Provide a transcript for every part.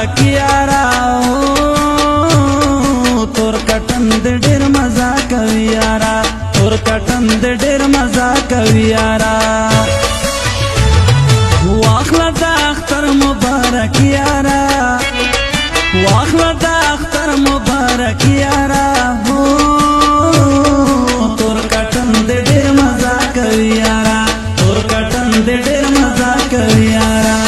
مبارک یارا تور کټن د ډېر مزه کوي یارا تور کټن د ډېر مزه کوي یارا واخله د اختر مبارک یارا واخله د اختر مبارک یارا تور کټن د ډېر مزه کوي یارا تور کټن د ډېر مزه کوي یارا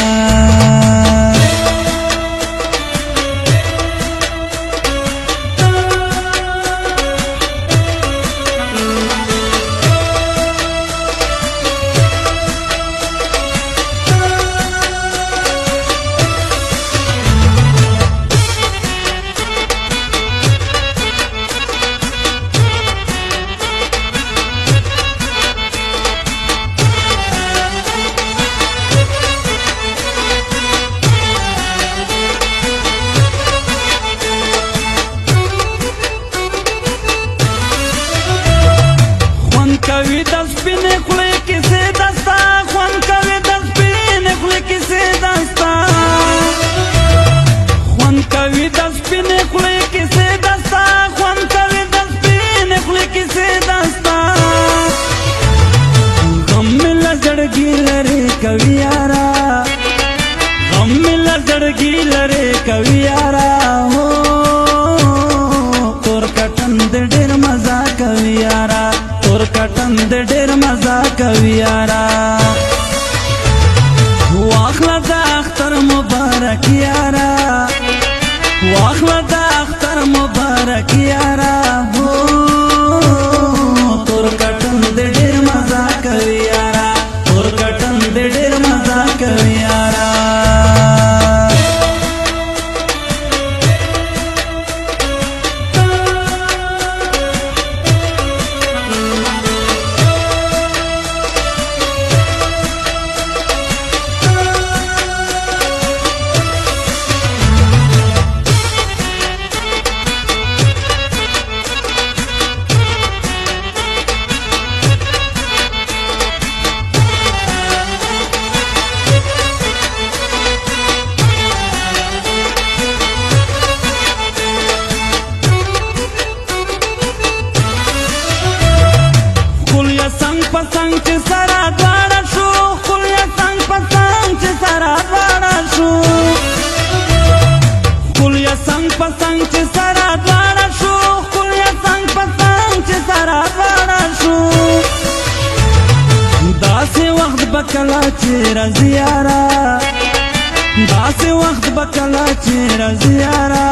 کوي د سپینې خولې کیسې دستا خوند کوي د سپینې خولې کیسې دستا خوند کوي د سپینې خولې کیسې دستا خوند کوي د سپینې خولې کیسې دستا غم مې له زړګي لرې کوي یارا غم مې له زړګي لرې کوي یارا تور کټن د ډېر مزه کوي یارا تور کټن د ډېر مزه کوي یارا واخله د اختر مبارک یارا واخله د اختر مبارک یارا تور کټن د ډېر مزه کوي یارا تور کټن د ډېر مزه کوي یارا پسنګ چې سره دواړه شو خولیا څنګ پسنګ چې سره دواړه شو خولیا څنګ پسنګ چې سره دواړه شو خولیا څنګ پسنګ چې سره دواړه شو داسې وخت به کله چې راځي یارا داسې وخت به کله چې راځي یارا